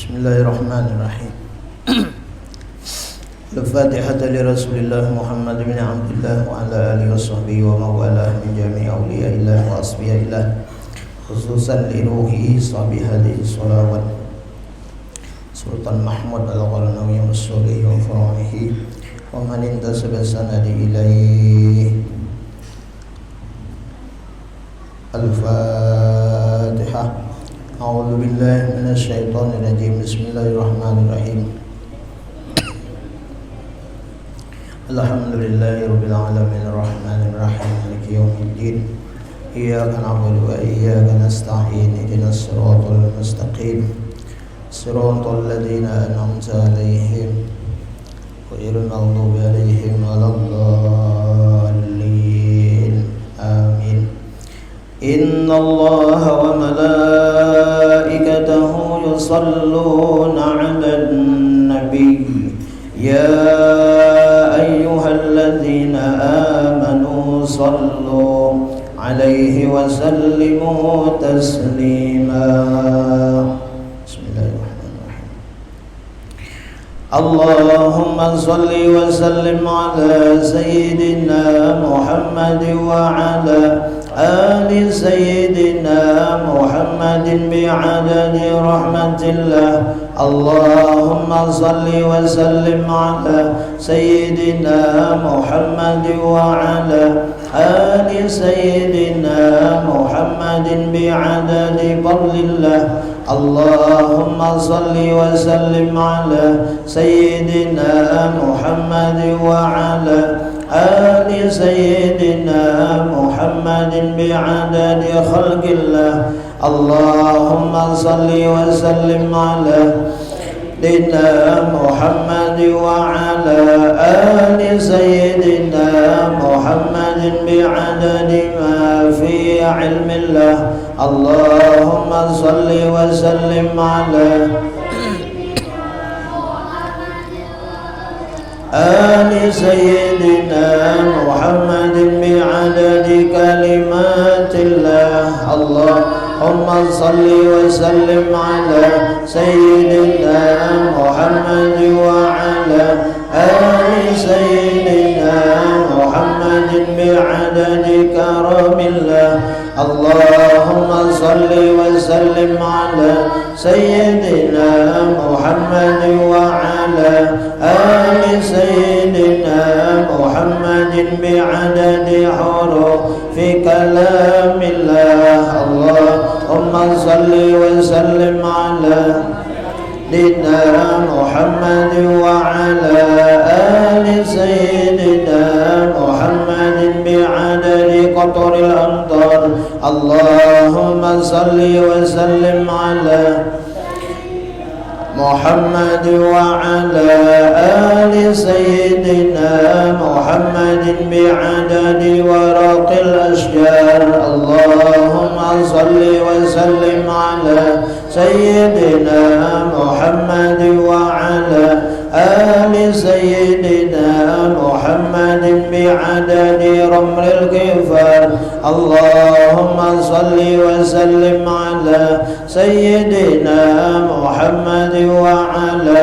Bismillahirrahmanirrahim. Al-Fatihah li Rasulillah Muhammad bin Abdullah wa ala alihi wa sahbihi wa mawalah min jami'i awliya'illah wa asfiya'illah, khususan li ruhi sahabi hadhihi salawat Sultan Mahmud al-Qarnawi wa sholih wa fara'ihi wa man intasaba sanadi ilaihi. Al-Fatihah. A'udzu billahi minasy syaithanir rajim. Bismillahirrahmanirrahim. Alhamdulillahirabbil alamin arrahmanir rahim maliki yaumiddin. Iyyaka na'budu wa iyyaka nasta'in. Ihdinas siratal mustaqim. Siratal ladzina an'amta 'alaihim ghairil maghdubi 'alaihim waladdallin. Amin. Inna Allaha wa malaikatahu yusalluna 'alan nabiy. Ya ayyuhalladzina amanu sallu 'alaihi wa sallimu taslima. Bismillahirrahmanirrahim. Allahumma salli wa sallim ala sayyidina Muhammad wa ala آل سيدنا محمد بعدد رحمة الله. اللهم صل وسلم على سيدنا محمد وعلى آل سيدنا محمد بعدد فضل الله. اللهم صل وسلم على سيدنا محمد وعلى آل سيدنا محمد بعدد خلق الله. اللهم صل وسلم على سيدنا محمد وعلى آل سيدنا محمد بعدد ما في علم الله. اللهم صل وسلم على آل سيدنا محمد بعدد كلمات الله. اللهم صل وسلم على سيدنا محمد وعلى آل سيدنا محمد بعدد كرم الله. اللهم صل وسلم على سيدنا محمد وعلى آل سيدنا محمد بعدد حروف كلام الله. اللهم صل وسلم على سيدنا محمد وعلى آل سيدنا محمد بعدد قطر الأمطار. اللهم صل وسلم على محمد وعلى آل سيدنا محمد بعدد ورق الأشجار. اللهم صل وسلم على سيدنا محمد وعلى آل سيدنا محمد بعدد رمل الكفار. اللهم صل وسلم على سيدنا محمد وعلى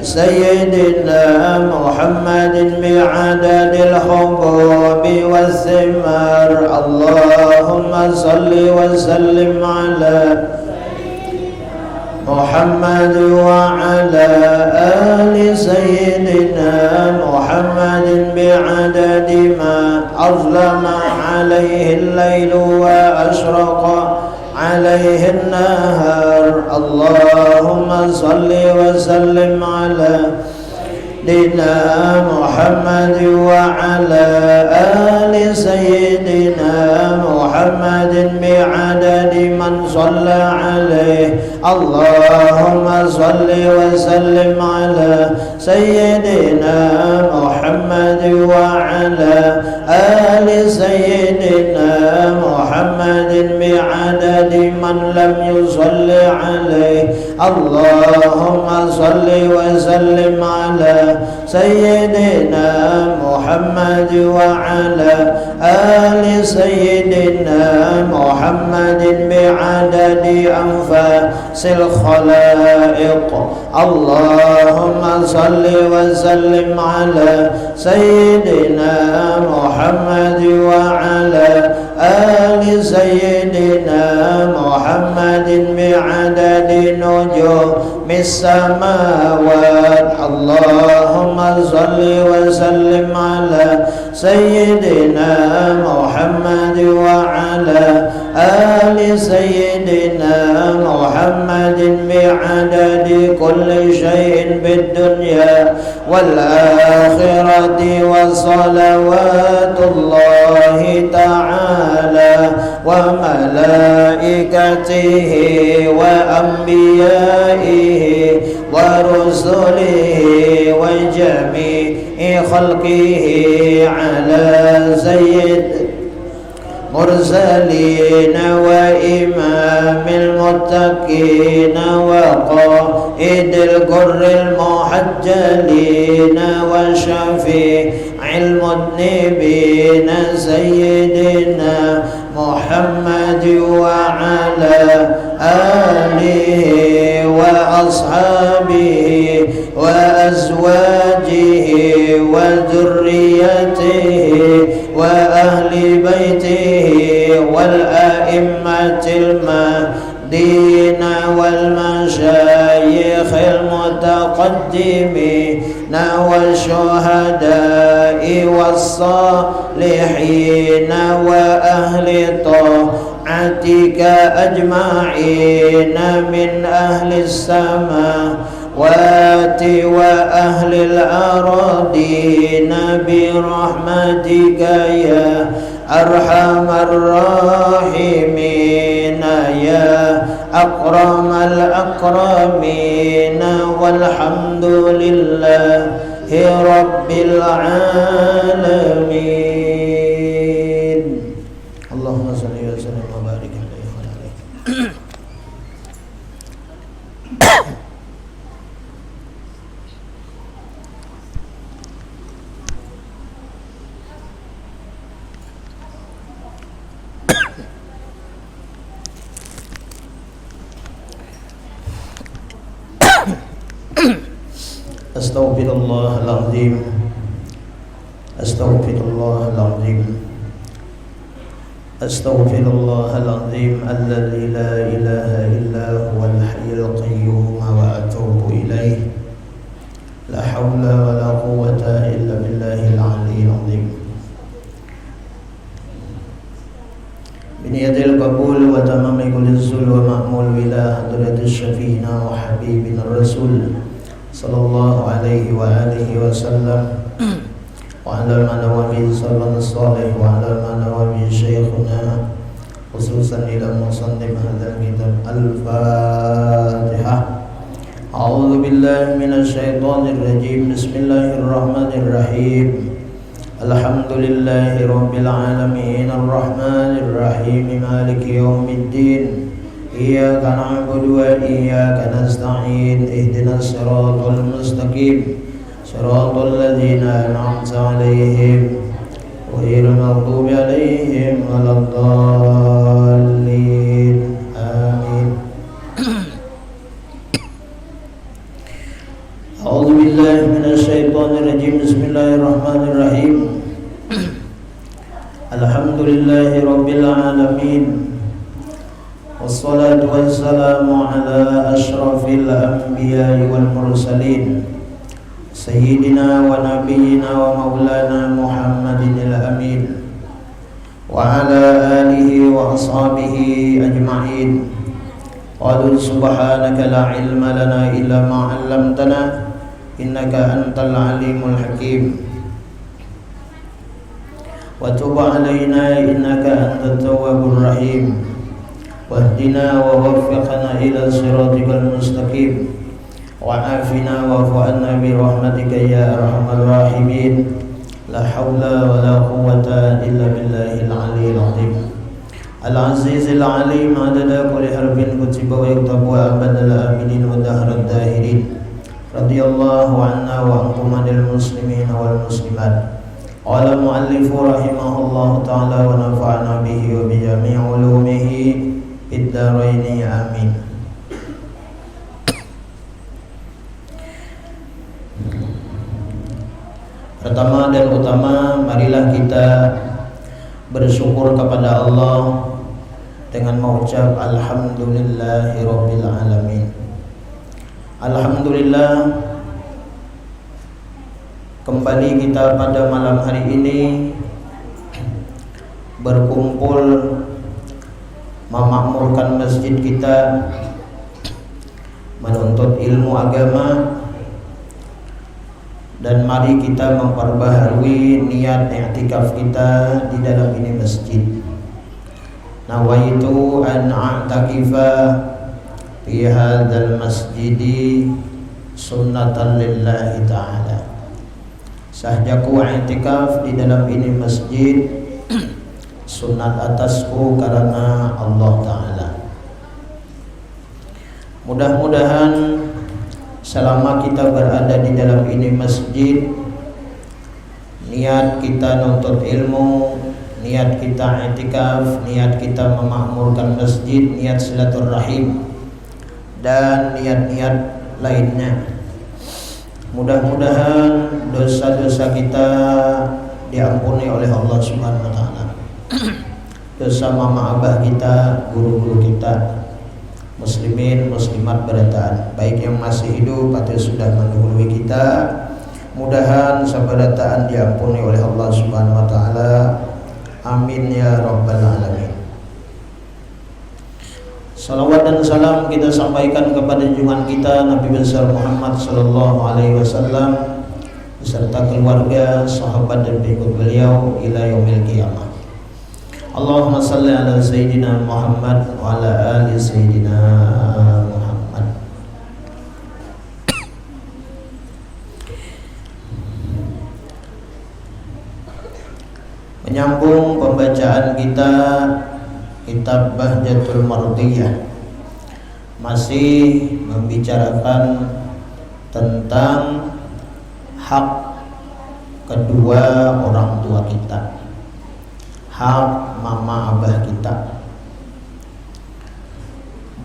سيدنا محمد بعدد الحبوب والثمار. اللهم صل وسلم على محمد وعلى آل سيدنا محمد بعدد ما أظلم عليه الليل وأشرق عليه النهار. اللهم صل وسلم على سيدنا محمد وعلى آل سيدنا محمد بعدد من صلى عليه. اللهم صل وسلم على سيدنا محمد وعلى آل سيدنا محمد بعدد من لم يصل عليه. اللهم صل وسلم على سيدنا محمد وعلى آل سيدنا محمد بعدد أنفاسه الخلائق. اللهم صل وسلم على سيدنا محمد وعلى آل سيدنا محمد بعدد نجوم السماوات. اللهم صل وسلم على سيدنا محمد وعلى آل سيدنا محمد بعدد كل شيء بالدنيا والآخرة. وصلوات الله تعالى وملائكته وأنبيائه ورسله وجميع خلقه على سيد مرسلين وإمام المتقين وقائد الغر المحجلين وشفيع المذنبين سيدنا محمد وعلى آله وأصحابه وأزواجه وذريته وأهل بيته والأئمة المهديين والمشايخ المتقدمين والشهداء والصالحين وأهل طاعتك أجمعين من أهل السماوات وأهل الأراضين برحمتك يا أرحم الراحمين يا أكرم الأكرمين. والحمد لله رب العالمين. اللهم صل وسلم وبارك عليه وعلى آله. Astaghfirullahaladzim. Astaghfirullahaladzim. Astaghfirullahaladzim alladzi la ilaha illa huwal hayyul qayyum wa atubu ilaih. La haula wa la quwwata illa billahil aliyyil azim. Biniyadil qabul wa tamami kulli zul wa ma'mul ila hadratis syafi'ina wa habibina rasul sallallahu alaihi wa alihi wa sallam wa ala manawabi sallallahu salih wa ala manawabi syekhuna khususan ila musannif hadzal kitab al-Fatihah. A'udzu billahi minasy syaithanir rajim. Bismillahirrahmanirrahim. Alhamdulillahi rabbil alamin arrahmanir rahim maliki yaumiddin. Iyyaka na'budu wa iyyaka nasta'in. Ihdinas siratal mustaqim. Siratal ladzina an'amta 'alaihim ghairil maghdubi 'alaihim waladdallin. Amin. A'udzu billahi minasy syaithanir rajim. Bismillahirrahmanirrahim. Alhamdulillahi rabbil alamin. Wassalatu wassalamu ala ashrafil anbiya'i wal mursalin sayyidina wa nabiyyina wa maulana Muhammadin al-amin wa ala alihi wa ashabihi ajma'in. Qalu subhanaka la ilma lana illa ma 'allamtana innaka antal alimul hakim. Wa tub 'alaina innaka antat tawwabur rahim. Wahdina wa waffiqna ila siratikal mustaqim wa afina wa fa'anna bi rahmatika ya arhamar rahimin. La hawla wa la quwwata illa billahil aliyyil azim. Al-azizil alim adada kulli harfin kutiba wa yuktabu abadal aminin wa dahrad dahirin. Radiyallahu anna wa ankum anil muslimin wal muslimat. Qala muallifu rahimahullahu ta'ala wa nafa'na bihi wa bi jami'i ulumihi Iddaraini amin. Pertama dan utama, marilah kita bersyukur kepada Allah dengan mengucap alhamdulillahirabbil alamin. Alhamdulillah, kembali kita pada malam hari ini berkumpul memakmurkan masjid kita, menuntut ilmu agama, dan mari kita memperbaharui niat i'tikaf kita di dalam ini masjid. Nawaitu an a'takifa fi hadzal masjidi sunnatan lillahi ta'ala. Sahjaku i'tikaf di dalam ini masjid sunat atasku karena Allah Ta'ala. Mudah-mudahan selama kita berada di dalam ini masjid, niat kita nuntut ilmu, niat kita i'tikaf, niat kita memakmurkan masjid, niat silaturahim, dan niat-niat lainnya, mudah-mudahan dosa-dosa kita diampuni oleh Allah Subhanahu wa Ta'ala. Dosa mama abah kita, guru-guru kita, muslimin muslimat berataan, baik yang masih hidup atau sudah mendahului kita, mudahan sabarataan diampuni oleh Allah Subhanahu wa Ta'ala. Amin ya rabbal alamin. Salawat dan salam kita sampaikan kepada junjungan kita Nabi besar Muhammad sallallahu alaihi wasallam beserta keluarga, sahabat dan pengikut beliau ila yaumil qiyamah. Allahumma salli ala Sayyidina Muhammad wa ala ali Sayyidina Muhammad. Menyambung pembacaan kita kitab Bahjatul Mardiyah, masih membicarakan tentang hak kedua orang tua kita, hak mama abah kita.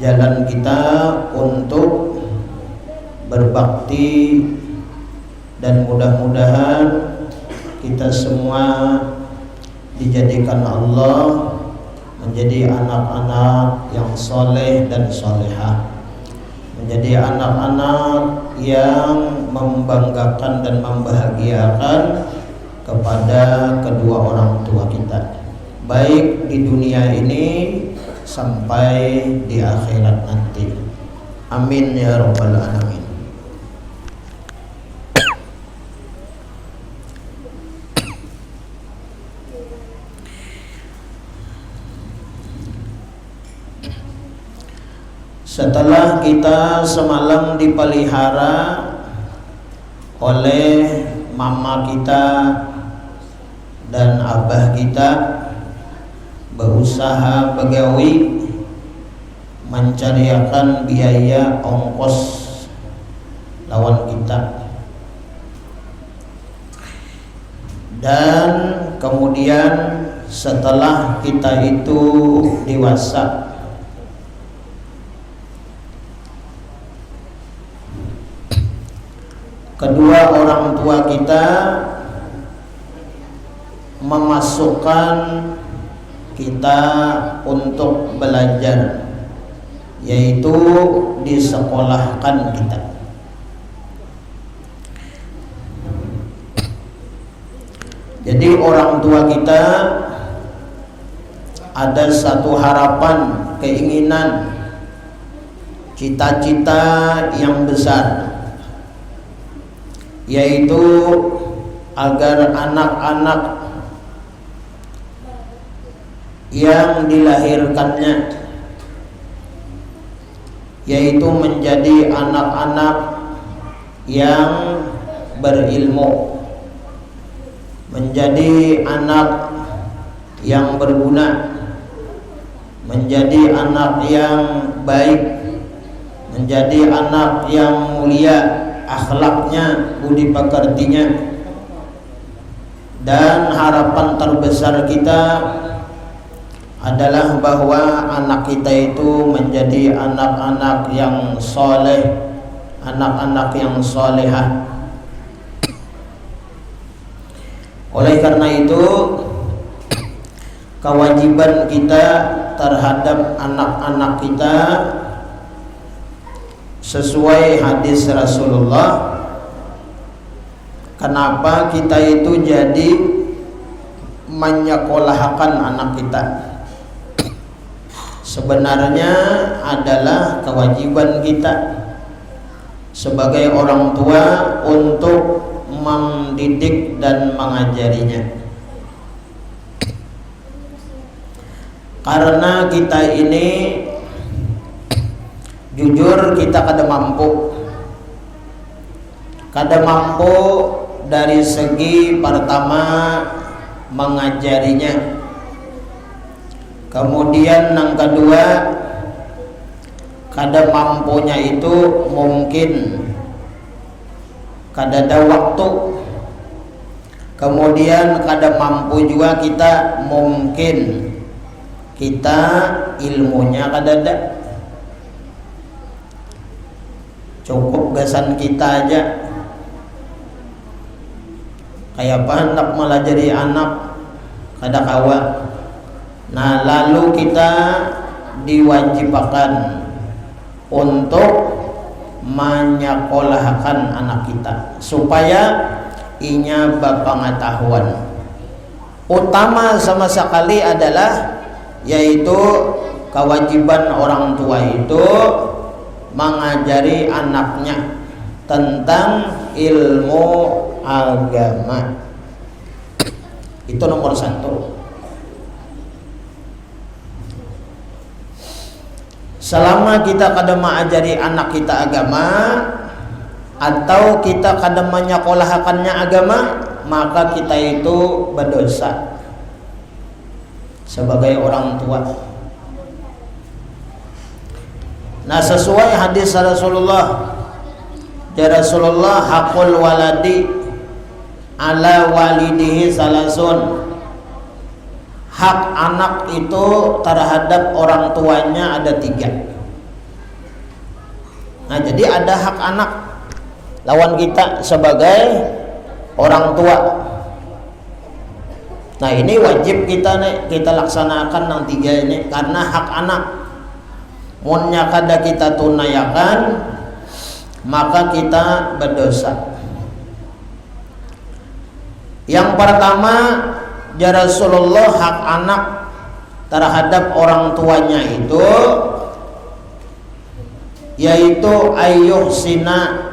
Jalan kita untuk berbakti, dan mudah-mudahan kita semua dijadikan Allah menjadi anak-anak yang soleh dan solehah, menjadi anak-anak yang membanggakan dan membahagiakan kepada kedua orang tua kita, baik di dunia ini sampai di akhirat nanti. Amin ya rabbal alamin. Setelah kita semalam dipelihara oleh mama kita dan abah kita, berusaha begawi mencariakan biaya ongkos lawan kita, dan kemudian setelah kita itu dewasa, kedua orang tua kita memasukkan kita untuk belajar, yaitu disekolahkan kita. Jadi orang tua kita ada satu harapan, keinginan, cita-cita yang besar, yaitu agar anak-anak yang dilahirkannya, yaitu menjadi anak-anak yang berilmu, menjadi anak yang berguna, menjadi anak yang baik, menjadi anak yang mulia akhlaknya, budi pekertinya. Dan harapan terbesar kita adalah bahwa anak kita itu menjadi anak-anak yang soleh, anak-anak yang solehah. Oleh karena itu, kewajiban kita terhadap anak-anak kita sesuai hadis Rasulullah. Kenapa kita itu jadi menyekolahkan anak kita? Sebenarnya adalah kewajiban kita sebagai orang tua untuk mendidik dan mengajarinya. Karena kita ini jujur kita kada mampu dari segi pertama mengajarinya, kemudian yang kedua kada mampunya itu mungkin kada ada waktu, kemudian kada mampu juga kita mungkin kita ilmunya kada ada. Cukup gasan kita aja kayak apa hendak melajari anak kada kawa. Nah, lalu kita diwajibkan untuk menyekolahkan anak kita supaya inya berpengetahuan. Utama sama sekali adalah yaitu kewajiban orang tua itu mengajari anaknya tentang ilmu agama. Itu nomor satu. Selama kita kada mengajari anak kita agama atau kita kada menyekolahkannya agama, maka kita itu berdosa sebagai orang tua. Nah, sesuai hadis Rasulullah, hakul waladi ala walidihi salasun. Hak anak itu terhadap orang tuanya ada 3. Nah, jadi ada hak anak lawan kita sebagai orang tua. Nah, ini wajib kita laksanakan yang 3 ini karena hak anak. Munnya kada kita tunaikan, maka kita berdosa. Yang pertama, ya Rasulullah, hak anak terhadap orang tuanya itu yaitu ayyuhsina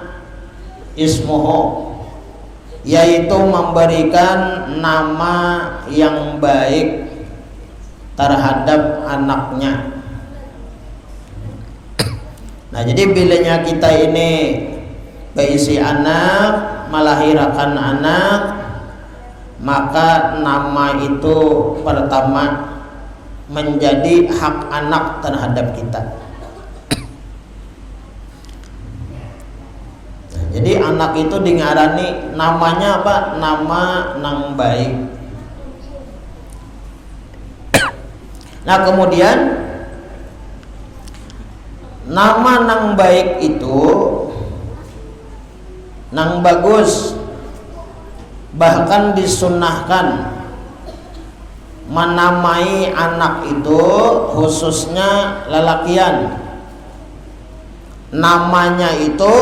ismuhu, yaitu memberikan nama yang baik terhadap anaknya. Nah, jadi bilanya kita ini berisi anak, melahirkan anak, maka nama itu pertama menjadi hak anak terhadap kita. Nah, jadi anak itu dingarani namanya apa? Nama nang baik. Nah, kemudian nama nang baik itu nang bagus, bahkan disunnahkan menamai anak itu khususnya lelakian. Namanya itu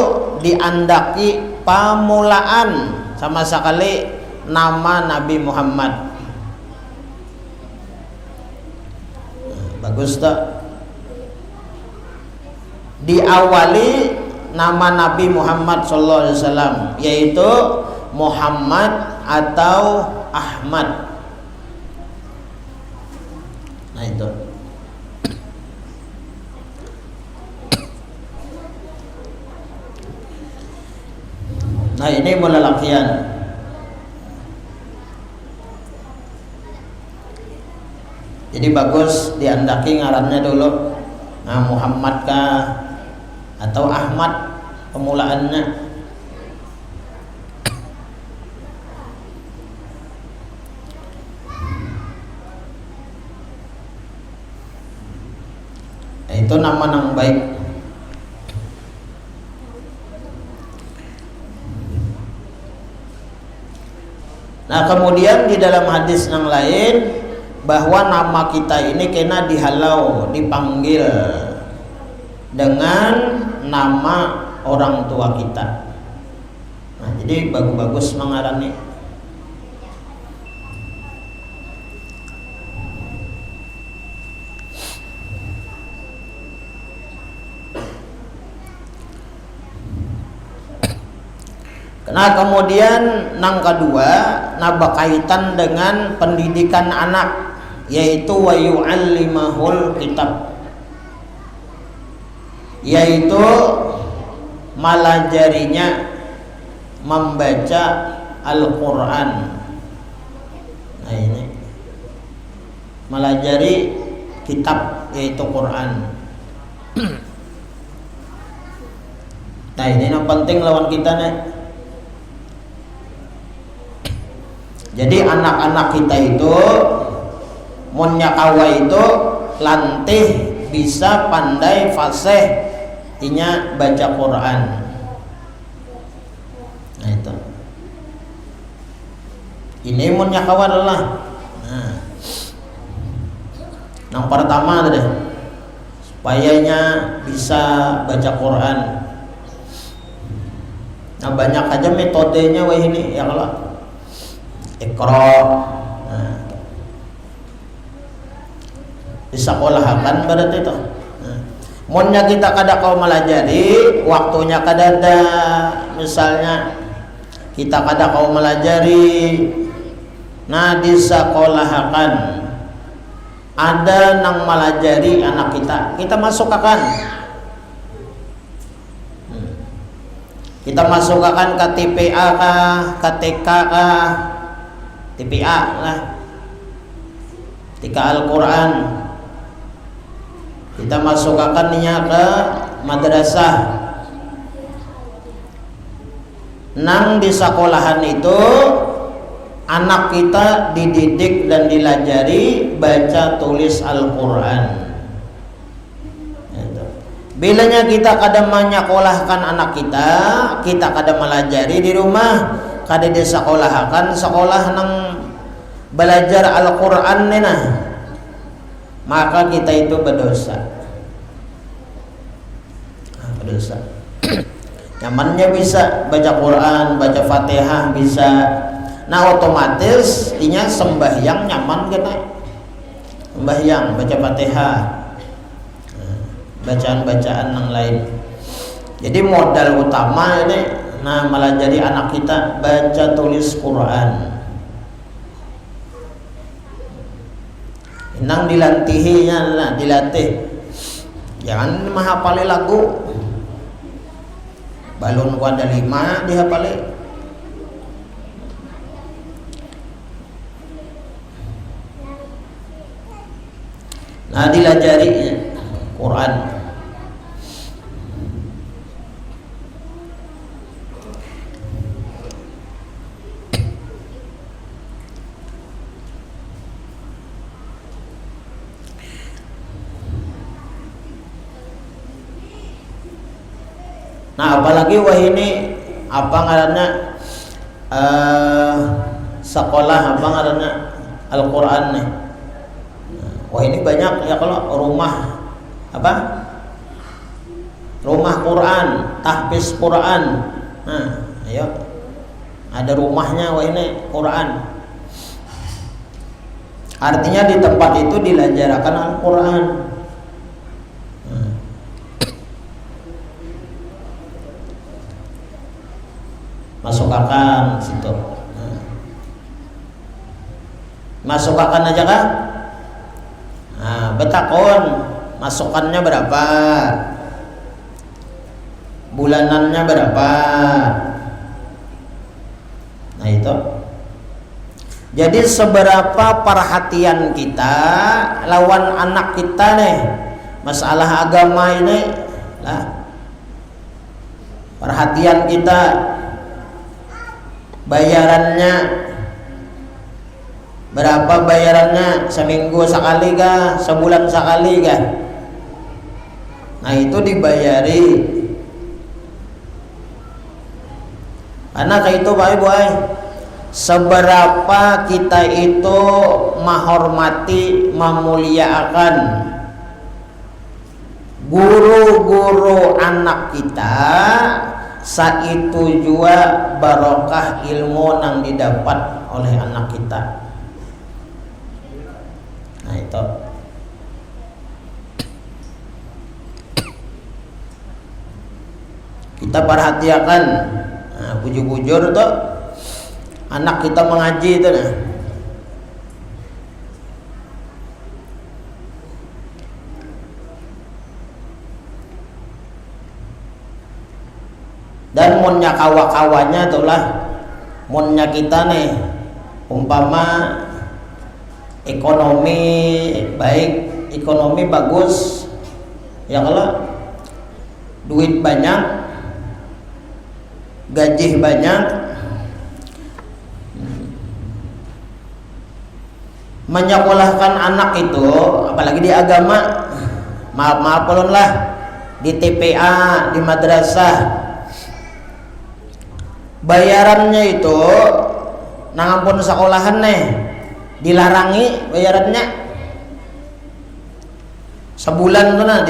diandaki pamulaan sama sekali nama Nabi Muhammad. Bagus tak? Diawali nama Nabi Muhammad SAW, yaitu Muhammad atau Ahmad. Nah, itu. Nah, ini melelakian. Jadi bagus diandaki ngarannya dulu. Nah, Muhammad kah atau Ahmad pemulaannya. Nah, itu nama yang baik. Nah kemudian di dalam hadis yang lain bahwa nama kita ini kena dihalau, dipanggil dengan nama orang tua kita. Nah, jadi bagus-bagus mengarani. Nah kemudian nang kedua, nah berkaitan dengan pendidikan anak, yaitu wa yu'allimahul kitab, yaitu malajarinya membaca Al-Quran. Nah ini malajari kitab yaitu Quran. Nah ini yang penting lawan kita nih. Jadi anak-anak kita itu munyakawa itu lantih bisa pandai fasih inya baca Quran. Nah itu ini munyakawa adalah yang pertama deh, supayanya bisa baca Quran. Nah banyak aja metodenya wah ini ya kalau Iqra, nah, disekolahkan berarti itu. Munnya kita kada kau melajari, waktunya kada ada. Misalnya kita kada kau melajari, nah disekolahkan. Ada nang melajari anak kita masukkan. Kita masukkan ke TPA kah, ke TK kah? TPA lah, Tika Al-Quran. Kita masukkan ninya ke madrasah. Nang di sekolahan itu anak kita dididik dan dilajari baca tulis Al-Quran. Bilanya kita kadang menyekolahkan anak kita kadang melajari di rumah, kada disekolahkan sekolah nang belajar Al-Quran nena, maka kita itu berdosa. Berdosa. Nyamannya bisa baca Quran, baca Fatihah bisa. Nah otomatis inya sembahyang nyaman kita. Sembahyang baca Fatihah, bacaan-bacaan yang lain. Jadi modal utama ini nah melajari anak kita baca tulis Quran. Nang dilantihinya lah, dilatih. Jangan menghafali lagu. Balon ku ada 5 dihafali. Nah dilajari Quran. Nah apalagi wah ini apa ngarannya sekolah apa ngarannya Al-Quran nih. Wah ini banyak ya kalau rumah apa rumah Quran, tahfiz Quran. Nah ayo ada rumahnya wah ini Quran. Artinya di tempat itu dilajarkan Al-Quran. Masukkan situ. Masukkan aja kah? Nah, betakon masukannya berapa? Bulanannya berapa? Nah itu. Jadi seberapa perhatian kita lawan anak kita nih, masalah agama ini lah. Perhatian kita, bayarannya berapa, bayarannya seminggu sekali kah, sebulan sekali kah? Nah itu dibayari. Karena kayak itu baik boy, seberapa kita itu menghormati, memuliakan guru-guru anak kita, saitu juga barokah ilmu yang didapat oleh anak kita. Nah itu kita perhatikan. Nah, bujur-bujur tuh anak kita mengaji itu nah. Dan munnya kawa-kawanya itulah munnya kita nih umpama ekonomi baik, ekonomi bagus ya, kalau duit banyak, gaji banyak, menyekolahkan anak itu apalagi di agama, maaf ulun lah, di TPA, di madrasah, bayarannya itu nangampun sekolahan nih dilarangi bayarannya sebulan tuh nah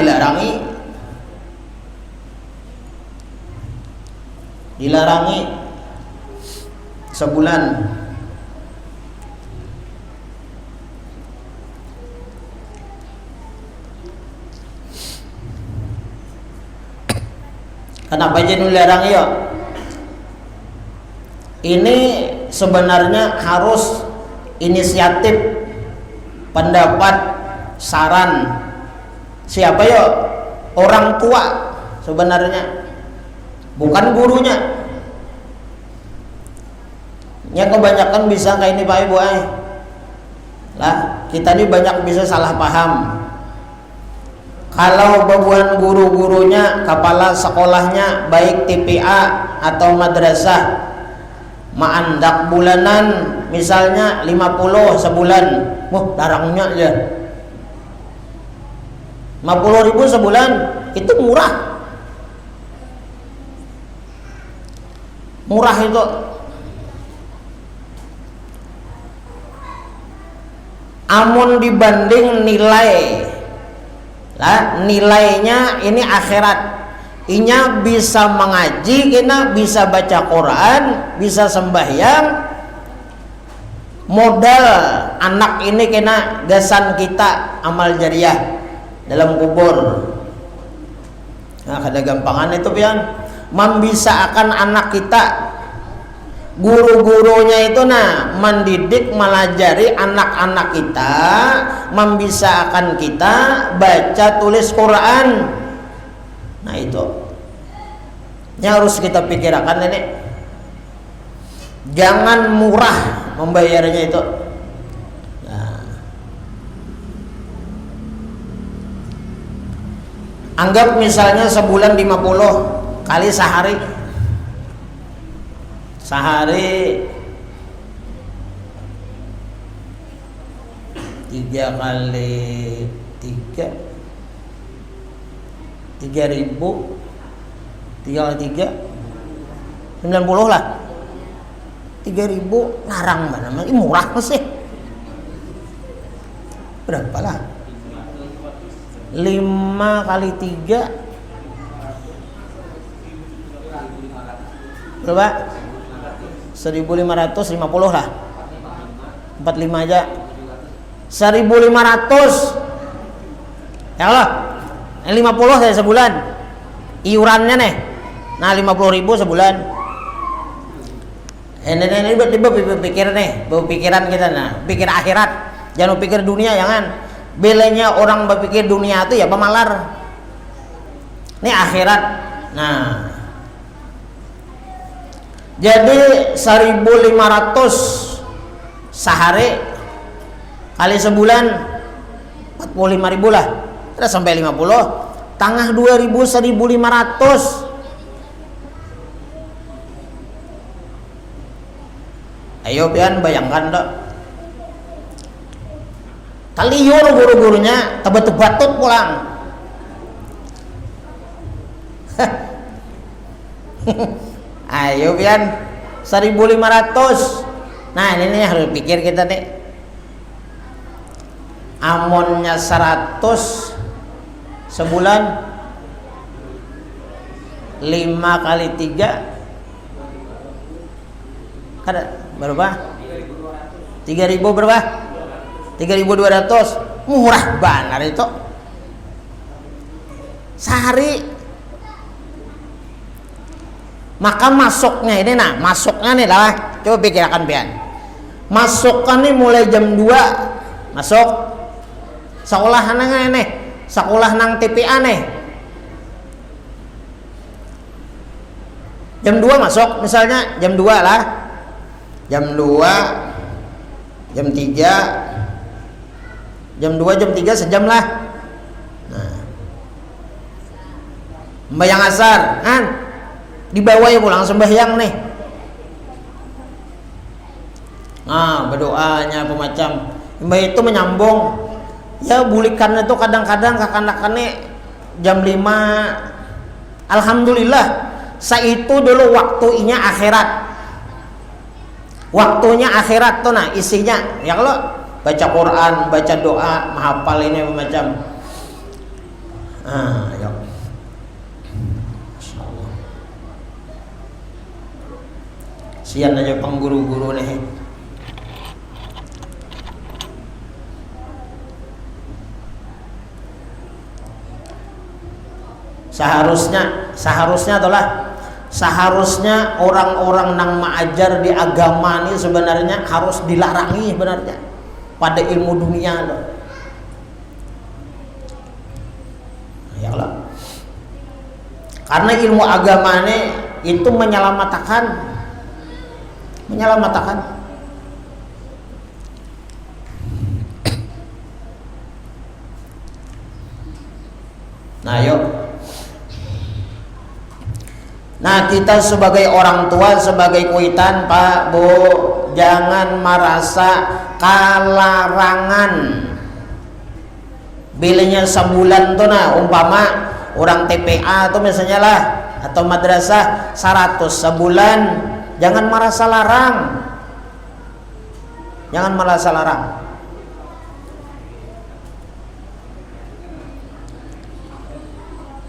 dilarangi sebulan. Kenapa jadi dilarangi ya? Ini sebenarnya harus inisiatif, pendapat, saran siapa ya? Orang tua sebenarnya, bukan gurunya. Ya kebanyakan bisa kayak ini Pak Ibu lah, kita ini banyak bisa salah paham. Kalau babuan guru-gurunya, kepala sekolahnya baik TPA atau madrasah maandak bulanan misalnya 50 sebulan, darangnya aja 50.000 sebulan, itu murah itu. Amun dibanding nilainya ini akhirat, inya bisa mengaji, kena bisa baca Quran, bisa sembahyang, modal anak ini kena gasan kita amal jariah dalam kubur. Nah ada gampangan itu pian membisakan anak kita, guru-gurunya itu mendidik, melajari anak-anak kita, membisakan kita baca tulis Quran. Nah itu yang harus kita pikirkan ini. Jangan murah membayarnya itu. Nah. Anggap misalnya sebulan 50 kali sehari 3 kali 3 3.000, 3 kali 3 90 lah. 3.000 ngarang mana? Ini murah masih. Berapa lah? 5 kali 3 berapa? 1.550 lah. 45 aja. 1.500. Ya Allah. 50 saya sebulan. Iurannya nih. Nah 50.000 sebulan. Ini berpikir nih, berpikiran kita pikir akhirat, jangan pikir dunia, jangan. Belanya orang berpikir dunia itu ya pemalar. Ini akhirat. Nah, jadi 1.500 sehari kali sebulan 45.000 lah. Ada sampai 50. Tangah 2.000 1.500. Ayo pian bayangkan dok. Kaliur guru-gurunya tebat-tebatut pulang. Ayo pian 1.500 Nah ini harus pikir kita nih. Amonnya 100 sebulan 5 kali 3 ada berapa? 3.000 berapa? 3.200. Murah benar itu sehari. Maka masuknya ini, nah masuknya nih lah, coba pikirkan pian. Masukkan nih mulai jam 2 masuk sekolah nang nih, sekolah nang TPA nih. Jam 2 masuk misalnya, jam 2 lah. Jam 2, jam 3, jam 2, jam 3 sejam lah. Nah, sembahyang asar kan dibawa ya pulang sembahyang nih. Nah berdoanya apa macam mbak itu menyambung ya, bulikan itu kadang-kadang kakak-kakaknya jam 5. Alhamdulillah saya itu dulu waktunya akhirat, waktunya akhirat tuh. Nah isinya ya kalau baca Quran, baca doa, menghafal ini apa macam. Ya. Sian aja pengguru-guru nih. Seharusnya orang-orang nang mengajar di agama ini sebenarnya harus dilarangi sebenarnya pada ilmu dunia loh. Ya Allah. Karena ilmu agama ini itu menyelamatkan. Nah yuk. Nah kita sebagai orang tua, sebagai kuitan Pak Bu, jangan merasa kelarangan. Bilanya sebulan tuh nah umpama orang TPA tuh misalnya lah, atau madrasah 100 sebulan, jangan merasa larang. Jangan merasa larang.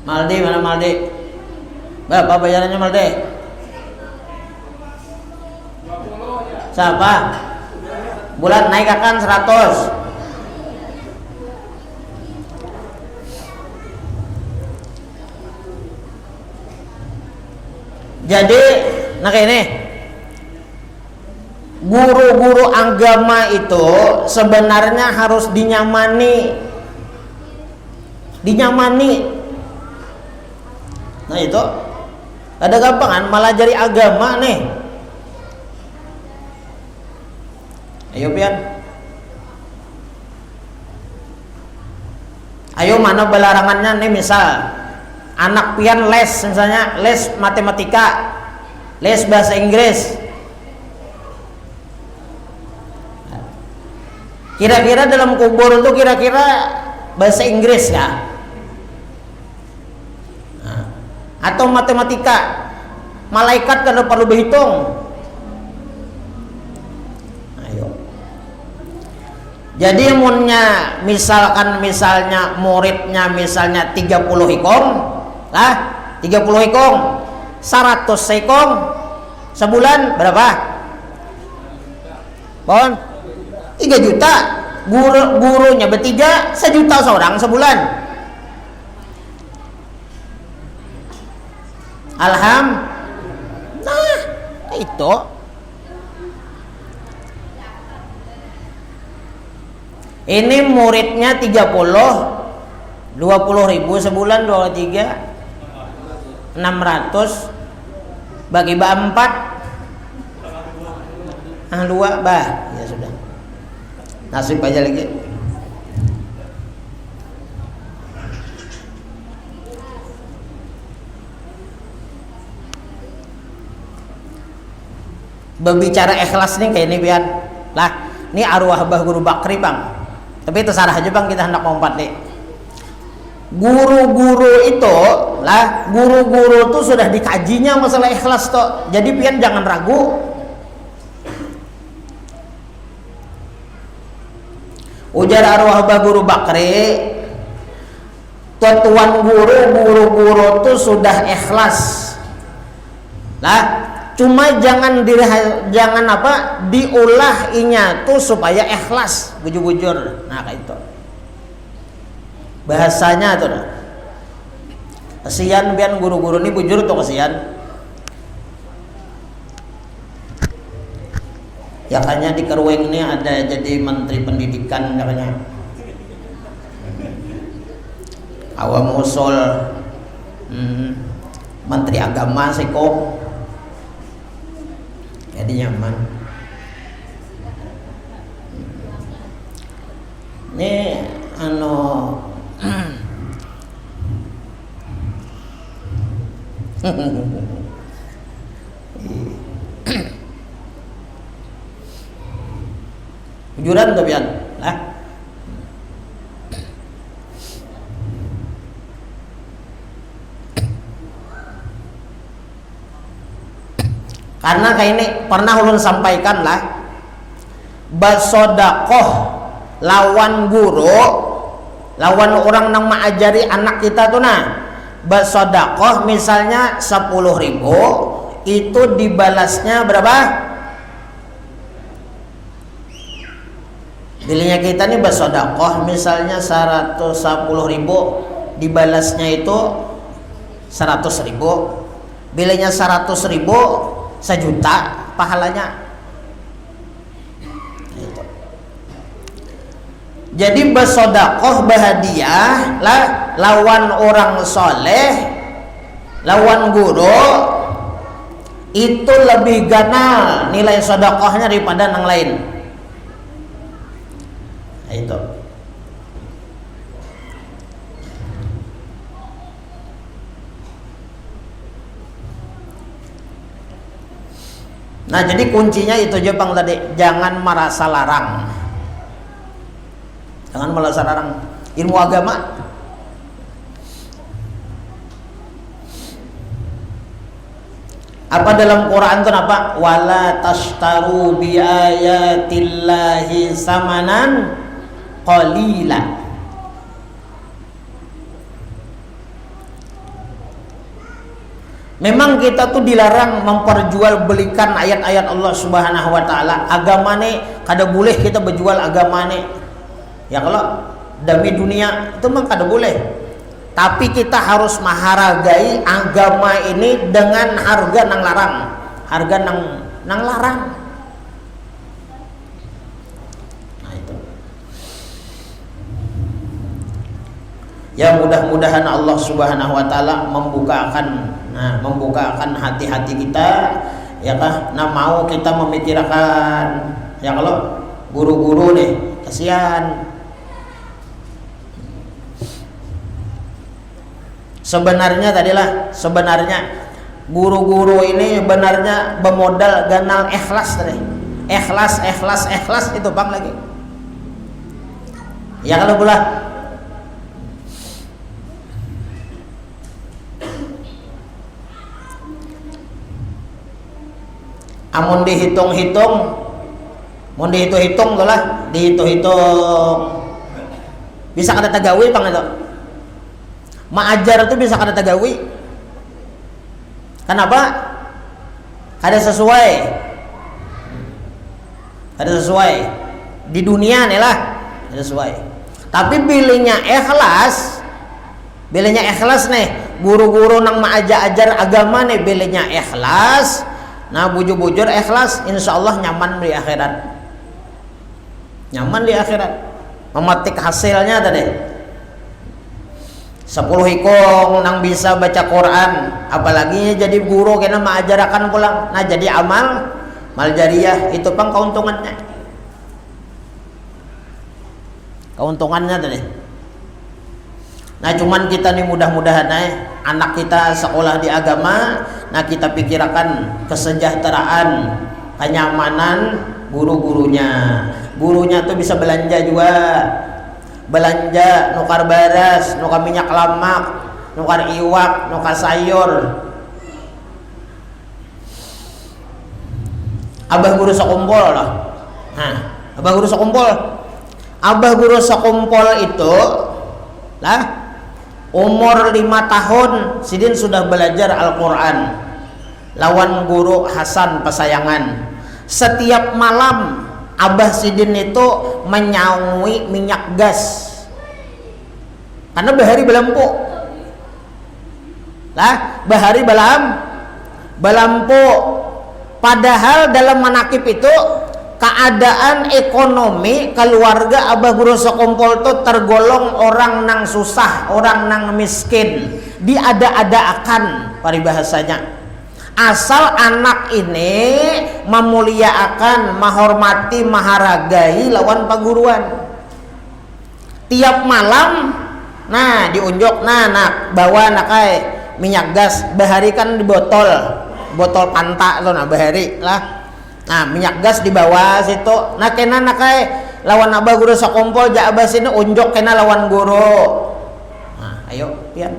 Maldi, mana Maldi? Berapa bayarannya Maldi? Siapa? Bulan naik akan 100. Jadi, nah kayak ini, guru-guru agama itu sebenarnya harus dinyamani. Nah itu ada gampangan malah jadi agama nih. Ayo pian. Ayo mana belarangannya nih, misal anak pian les misalnya, les matematika, les bahasa Inggris. Kira-kira dalam kubur itu kira-kira bahasa Inggris ya? Atau matematika, malaikat kan perlu berhitung. Ayo. Jadi misalnya muridnya misalnya 30 ikom lah, 30 ikom 100 ikom sebulan berapa? Bon 3 juta. Gurunya bertiga 1 juta seorang sebulan. Nah itu ini muridnya 30, 20.000 sebulan, 23 600 bagi 4 2 ya sudah, nasib aja lagi. Berbicara ikhlas nih kayak ini pian lah, ini arwah Bah Guru Bakri bang, tapi terserah aja bang, kita hendak ngompat nih. Guru-guru itu lah, guru-guru tuh sudah dikajinya masalah ikhlas toh, jadi pian jangan ragu. Ujar arwah Bah Guru Bakri, tuan guru-guru tuh sudah ikhlas. Nah, cuma jangan diulahnya tuh supaya ikhlas, bujur-bujur. Nah, kayak itu. Bahasanya tuh. Kasihan biar guru-guru ini bujur tuh kasihan. Ya kayaknya di Kerweng ini ada jadi menteri pendidikan katanya. Awam usul menteri agama sih kok. Jadi nyaman. Ini Jujuran tuh pian lah. Karena kayak ini pernah ulun sampaikan lah, basodakoh lawan guru, lawan orang yang mengajari anak kita tuh nah, basodakoh misalnya 10.000 itu dibalasnya berapa? Bilinya kita nih bersodakoh misalnya 110.000, dibalasnya itu 100.000. Bilinya 100.000 1.000.000 pahalanya. Gitu. Jadi bersodakoh bahadiah lah lawan orang soleh, lawan guru itu lebih ganal nilai sodakohnya daripada yang lain. Itu. Nah, jadi kuncinya itu aja Bang tadi, jangan merasa larang. Jangan merasa larang ilmu agama. Apa dalam Quran itu apa? Wala tashtaru bi ayatillahi samanan qalila. Memang kita tuh dilarang memperjualbelikan ayat-ayat Allah Subhanahu wa taala. Agama nih kada boleh kita berjual agama nih. Ya kalau demi dunia itu memang kada boleh. Tapi kita harus menghargai agama ini dengan harga nang larang. Harga nang larang. Ya mudah-mudahan Allah Subhanahu wa taala membukakan hati-hati kita ya kah. Nah mau kita memikirkan ya kalau guru-guru nih kasihan. Sebenarnya guru-guru ini benarnya bermodal ganal ikhlas tadi. Ikhlas itu Bang lagi. Ya kalau pula amun dihitung-hitung tuh lah, dihitung bisa kada tagawi Bang itu. Maajar itu bisa kada tagawi. Kenapa? Kada sesuai di dunia nih lah, kada sesuai. Tapi bilinya ikhlas nih, guru-guru nang maajar agama nih bilinya ikhlas. Nah bujur-bujur ikhlas, insya Allah nyaman di akhirat. Memetik hasilnya tadi 10 hikong nang bisa baca Quran, apalagi jadi guru kena mengajarkan pulang. Nah jadi amal jariyah itu Bang keuntungannya tadi. Nah cuman kita nih mudah-mudahan anak kita sekolah di agama, nah kita pikirkan kesejahteraan, kenyamanan gurunya tuh bisa belanja juga, belanja nukar beras, nukar minyak lemak, nukar iwak, nukar sayur. Abah guru sekumpul lah. Nah, abah guru sekumpul Abah guru sekumpul itu lah umur 5 tahun sidin sudah belajar Al-Quran lawan guru Hasan Pesayangan. Setiap malam Abah sidin itu menyaui minyak gas karena bahari belampu lah, bahari belampu. Padahal dalam manakib itu keadaan ekonomi keluarga Abah guru sekumpul itu tergolong orang nang susah, orang nang miskin, diada-adakan paribahasanya. Asal anak ini memuliakan, menghormati, menghargai lawan paguruan. Tiap malam, nah diunjuk, nah nak bawa nak minyak gas, bahari kan di botol panta lo, nah bahari lah. Nah minyak gas di bawah situ, nah kena nak lawan Abah guru sekumpul ja Abah sini unjuk kena lawan guru. Nah ayo pian.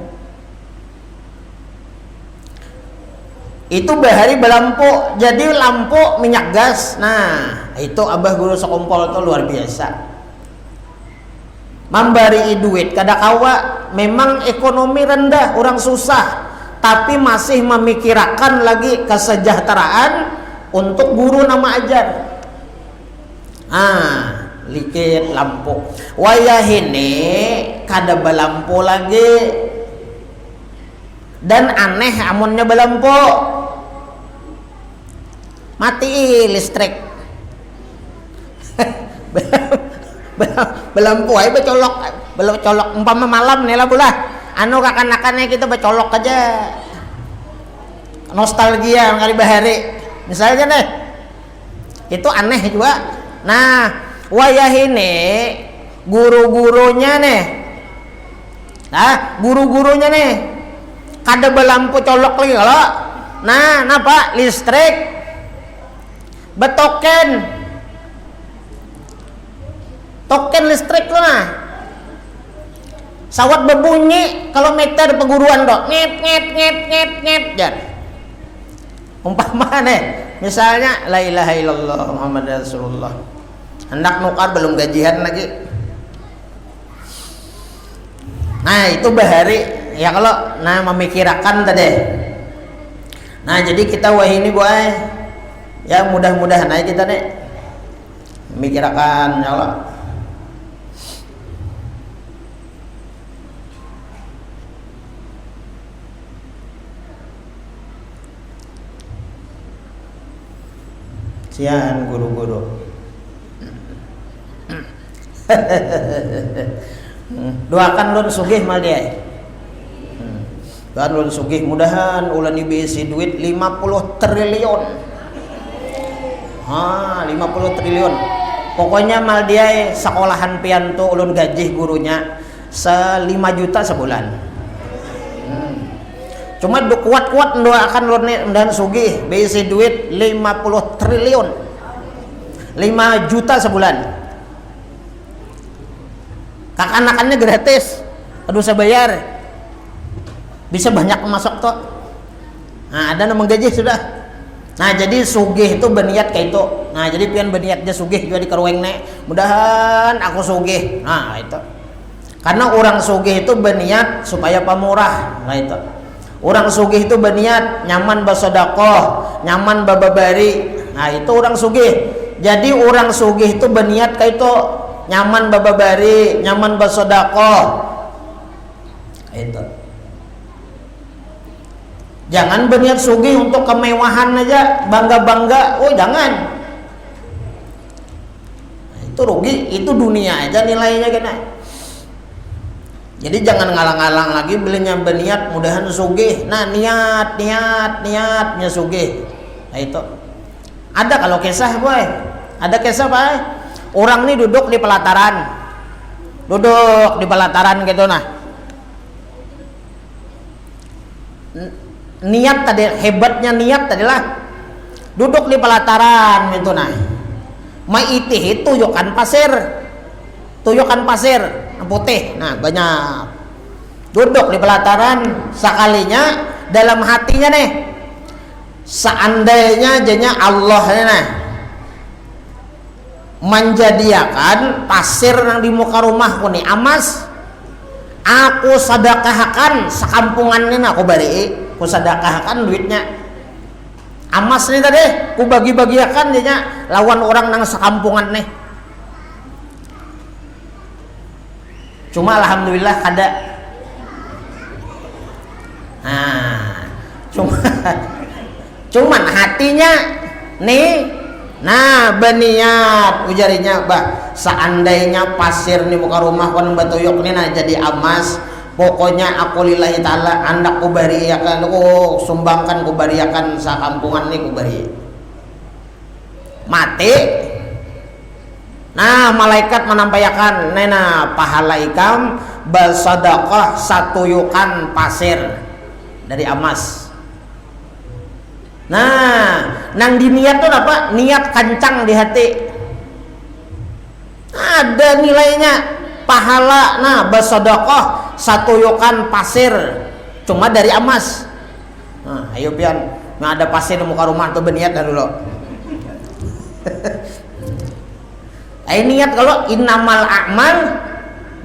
Itu bahari belampu, jadi lampu minyak gas. Nah itu Abah guru sekumpul itu luar biasa memberi duit. Kadakawa memang ekonomi rendah, orang susah, tapi masih memikirkan lagi kesejahteraan untuk guru nama ajar. Likit lampu wayah ini kada belampu lagi, dan aneh amunnya belampu mati listrik. Belampu aja becolok umpama malam nih lah bulah anu kakan-kakannya kita becolok aja, nostalgia kali bahari misalnya nih, itu aneh juga. Nah wayah ini guru-gurunya nih, guru-gurunya nih kada belampu colok lagi kalau nah napa listrik betoken listrik tuh nah sawat berbunyi kalau meter peguruan dok ngep jar umpama nih misalnya la ilaha illallah Muhammad Rasulullah hendak nukar belum gajian lagi. Nah itu bahari ya kalau nah memikirkan tadi. Nah jadi kita wah ini boy ya mudah-mudahan aja kita nih memikirkan ya Allah. Sian guru-guru doakan lun sugih mal dia. Doakan lun sugih mudahan ulah dibisi duit 50 triliun. 50 triliun. Pokoknya mal dia sekolahan pianto ulun gaji gurunya 5 juta sebulan. Cuma kuat-kuat doakan lun dan sugih bisi duit 50 triliun. 5 juta sebulan. Anak-anaknya gratis, aduh saya bayar, bisa banyak masuk tuh. Nah ada nama gaji sudah. Nah jadi sugih itu berniat kayak itu. Nah jadi pian berniatnya sugih juga di karueng nek, mudahan aku sugih. Nah itu karena orang sugih itu berniat supaya pamurah. Nah itu orang sugih itu berniat nyaman bersedekah, nyaman bababari. Nah itu orang sugih. Jadi orang sugih itu berniat kayak itu nyaman bababari, nyaman bersedekah. Itu. Jangan berniat sugih untuk kemewahan aja, bangga-bangga. Oh, jangan. Nah, itu rugi, itu dunia aja nilainya kena. Jadi jangan ngalang-ngalang lagi belinya berniat mudahan sugih. Nah, niatnya sugih. Nah, itu. Ada kalau kisah, boy. Ada kisah, boy. Orang ini duduk di pelataran gitu nah. Niat tadi, hebatnya niat tadilah duduk di pelataran gitu nah. Maitih tuyukan pasir putih. Nah banyak duduk di pelataran, sekalinya dalam hatinya nih seandainya jadinya Allah nah menjadikan pasir nang di muka rumahku nih amas, aku sedekahkan sekampungannya aku bari, aku sedekahkan duitnya amas nih tadi, aku bagi-bagiakan dia lawan orang nang sekampungan nih. Cuma alhamdulillah kada. Nah, cuman hatinya nih. Nah, berniat ujarinya bah seandainya pasir nih muka rumah kon batuyuk nih nah jadi amas, pokoknya aku lillahi taala andak ku bariakan, ku sumbangkan ku bariakan sakampungan nih ku bari. Mati. Nah, malaikat menampayakan nena pahala ikam bersedekah satuyukan pasir dari amas. Nah, nang diniat tuh apa? Niat kencang di hati. Ada nilainya pahala. Nah, bersedekah satuyukan pasir cuma dari amas. Nah, ayo pian, nah ada pasir di muka rumah tuh berniat dah dulu. Ayo niat kalau innamal a'mal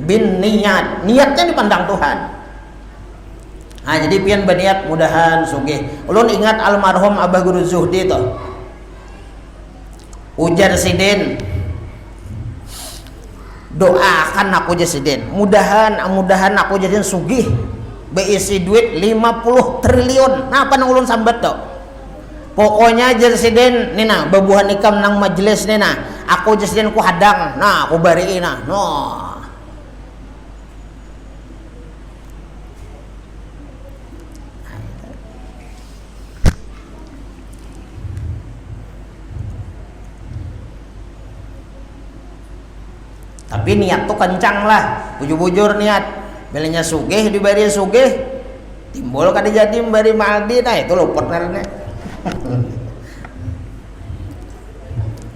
bin niat. Niatnya dipandang Tuhan. Nah, jadi pian berniat mudahan sugih. Ulun ingat almarhum Abah Guru Zuhdi itu. Ujar sidin. Doakan aku jasidin. Mudahan aku jadiin sugih. Beisi duit 50 triliun. Nah, apa nang ulun sambat tuh? Pokoknya jasidin nina babuhan ikam nang majelis nina. Aku jasidin ku hadang. Nah, aku bariin nah. No. Tapi niat tuh kencang lah, bujur-bujur niat. Belenya sugih dibari sugih, timbul kada jadi membari maldi, nah itu luput karena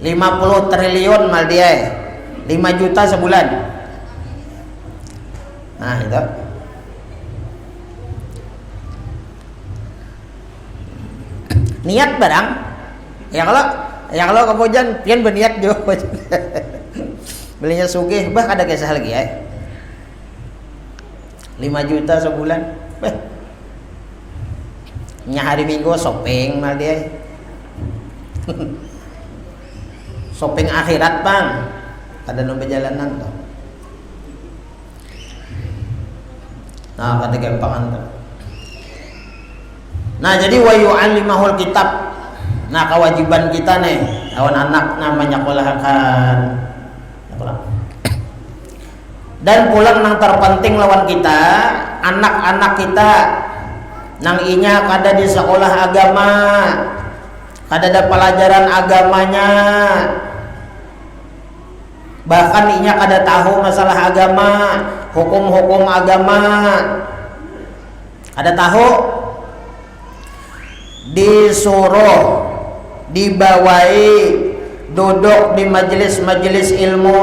50 triliun maldi 5 juta sebulan. Nah itu. Niat barang. Ya kalau kemudian pian berniat juga. Belinya sugih, bah ada kisah lagi ya. 5 juta sebulan. Nya hari Minggu shopping mal dia. Shopping akhirat, Bang. Ada nomor jalanan tuh. Nah, kata gampangan tuh. Nah, jadi wa yu'allimahul kitab. Nah, kewajiban kita nih, lawan anak namanya kulahkan. Dan pulang nang terpenting lawan kita, anak-anak kita nang inya kada di sekolah agama, kada ada pelajaran agamanya, bahkan inya kada tahu masalah agama, hukum-hukum agama, kada tahu, disuruh dibawai duduk di majelis-majelis ilmu.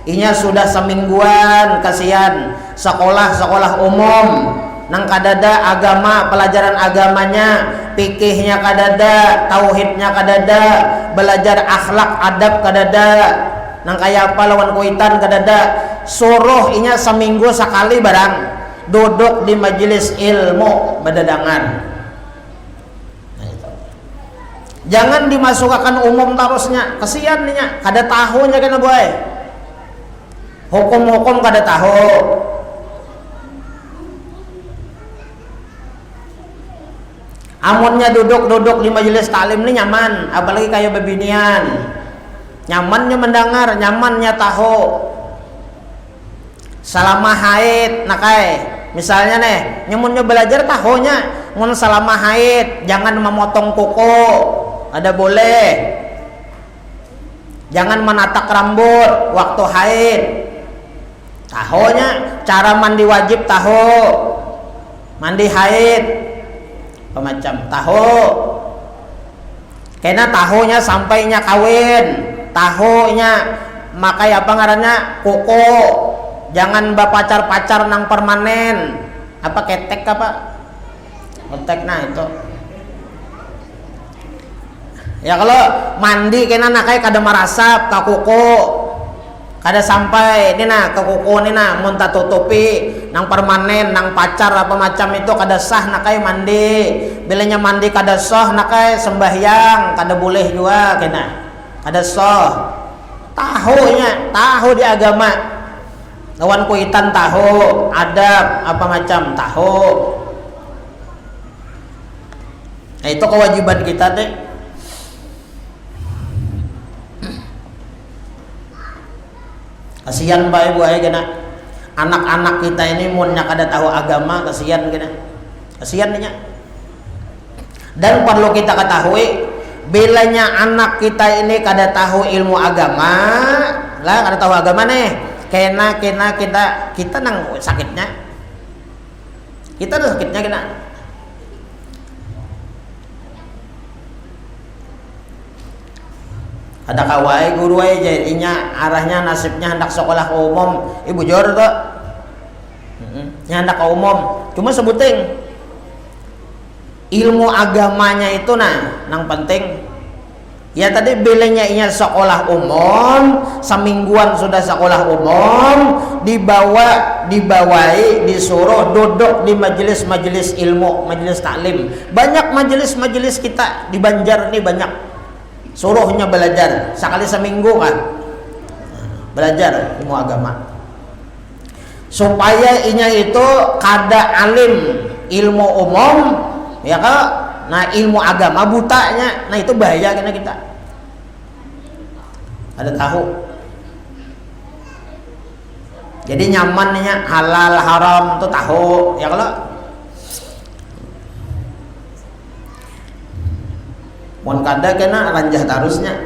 Inya sudah semingguan kasihan sekolah umum nang kadada agama, pelajaran agamanya, fikihnya kadada, tauhidnya kadada, belajar akhlak adab kadada, nang kaya apa lawan kuitan kadada. Suruh inya seminggu sekali barang duduk di majelis ilmu badadangan. Jangan dimasukkan umum terusnya, kasihan nya kada tahunya kena boy. Hukum-hukum kada tahu. Amunnya duduk di majelis taklim ini nyaman, apalagi kayak bebinian. Nyamannya mendengar, nyamannya tahu. Selama haid nakai. Misalnya nih, nyamunnya belajar tahunya, mun selama haid jangan memotong kuku. Ada boleh. Jangan menatak rambut waktu haid. Tahunya cara mandi wajib tahu, mandi haid pemacam tahu, kena tahunya sampainya kawin, tahunya makai apa ngarannya kuku, jangan pacar nang permanen, apa ketek apa, ketek nah itu Ya kalau mandi kena nakai kada marasap ka kuku, kada sampai ini nah ke kuku ini nah mun tutupi nang permanen nang pacar apa macam itu kada sah nakai mandi. Bilanya mandi kada sah nakai sembahyang kada boleh juga kena kada sah. Tahu di agama lawan kuitan tahu adab apa macam tahu. Nah itu kewajiban kita deh. Kasihan Pak Ibu kena anak-anak kita ini munnya kada tahu agama, kasihan kena. Kasihan nya. Dan perlu kita ketahui bilanya anak kita ini kada tahu ilmu agama, lah kada tahu agama nih. Kena kita nang sakitnya. Kita nang sakitnya kena. Ada kawai guru jadinya arahnya nasibnya hendak sekolah umum ibu jor tuh hendak ke umum cuma sebuting ilmu agamanya itu nang penting ya tadi bilanya inya sekolah umum semingguan sudah sekolah umum dibawai disuruh duduk di majelis ilmu majelis taklim banyak majelis kita di Banjar ini banyak suruhnya belajar sekali seminggu kan belajar ilmu agama supaya inya itu kada alim ilmu umum ya kan nah ilmu agama butanya nah itu bahaya karena kita ada tahu jadi nyamannya halal haram itu tahu ya kalau mun kada kena ranjah tarusnya.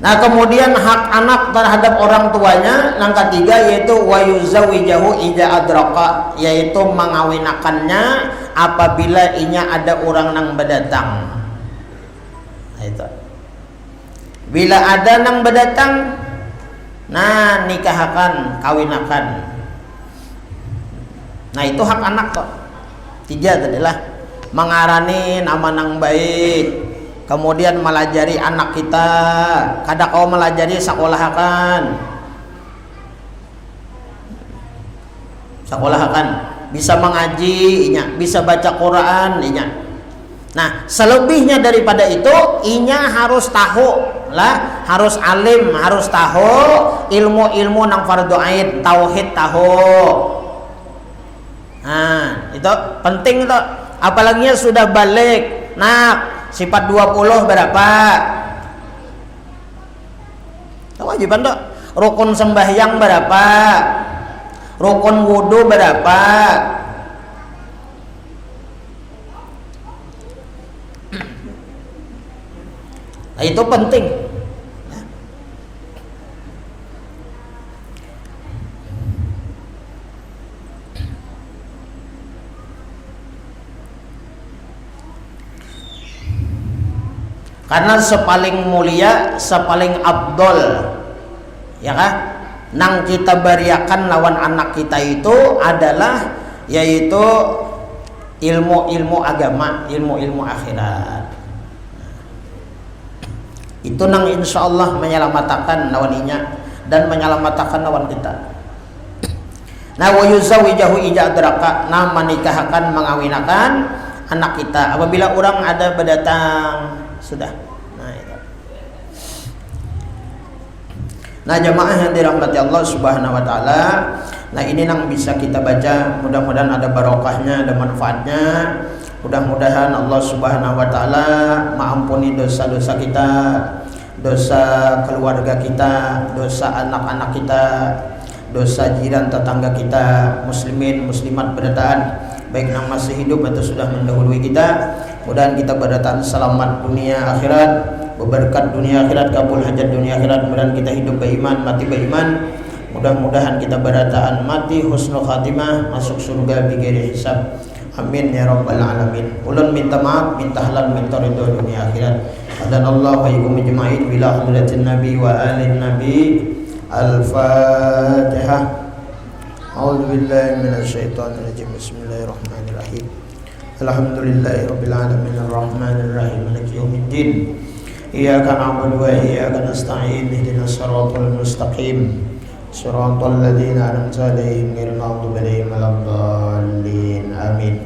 Nah kemudian hak anak terhadap orang tuanya yang ketiga yaitu wayuzawijahu ija adraka yaitu mengawinakannya apabila inya ada orang nang berdatang. Nah itu. Bila ada nang berdatang nah nikahkan kawinakan. Nah itu hak anak kok. Tiga adalah mengarani nama nang baik, kemudian melajari anak kita, kada kau melajari sekolahkan, bisa mengaji, inya, bisa baca Quran, inya. Nah selebihnya daripada itu, inya harus tahu lah, harus alim, harus tahu ilmu-ilmu nang fardu ain, tauhid tahu. Nah, itu penting itu. Apalagi sudah balik. Nah, sifat 20 berapa? Kewajiban tuh. Rukun sembahyang berapa? Rukun wudu berapa? Nah, itu penting. Karena sepaling mulia, sepaling abdol, ya kan? Nang kita beriakan lawan anak kita itu adalah yaitu ilmu-ilmu agama, ilmu-ilmu akhirat. Itu nang insya Allah menyelamatkan lawan inya dan menyelamatkan lawan kita. Nah, wayuzawijahu ija adraka, nah menikahkan mengawinakan anak kita apabila orang ada berdatang. Sudah. Nah, itu. Nah, jemaah yang dirahmati Allah Subhanahu wa taala, nah ini yang bisa kita baca, mudah-mudahan ada barokahnya, ada manfaatnya. Mudah-mudahan Allah Subhanahu wa taala mengampuni dosa-dosa kita, dosa keluarga kita, dosa anak-anak kita, dosa jiran tetangga kita, muslimin muslimat berdaan, baik yang masih hidup atau sudah mendahului kita. Mudah-mudahan kita berdatan selamat dunia akhirat, berberkat dunia akhirat, kabul hajat dunia akhirat. Mudah-mudahan kita hidup beriman, mati beriman. Mudah-mudahan kita berdatan mati husnul khatimah, masuk surga bighairi hisab. Amin ya rabbal alamin. Ulun minta maaf, minta halal, minta ridho dunia akhirat. Hadanallahu wa iyyakum ajma'in bila hadratin nabi wa alin nabi. Al-Fatihah. A'udzu billahi minasyaitonir rajim. Bismillahirrahmanirrahim. Alhamdulillahirabbil alamin arrahmanir rahim maliki yaumiddin. Iyyaka na'budu wa iyyaka nasta'in ihdinas siratal mustaqim. Siratal ladzina an'amta 'alaihim ghairil maghdubi 'alaihim waladdallin. Amin.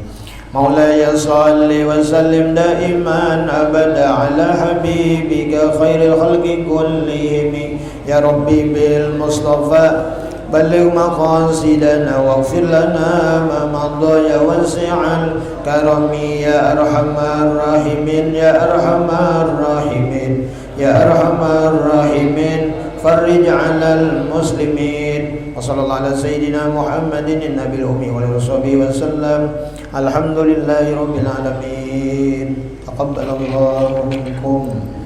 Maulaya salli wa sallim daiman abada ala habibika khairil khalqi kullihim. Ya Rabbi bil Mustafa balligh maqasidana waghfir lana ma madha ya wasi'al karami ya arhamar rahimin ya arhamar rahimin ya arhamar rahimin farij 'alal muslimin. Wa sallallahu ala sayyidina Muhammadin nabiyil ummi wa alihi wasallam. Alhamdulillahirabbil alamin. Taqabbalallahu minkum.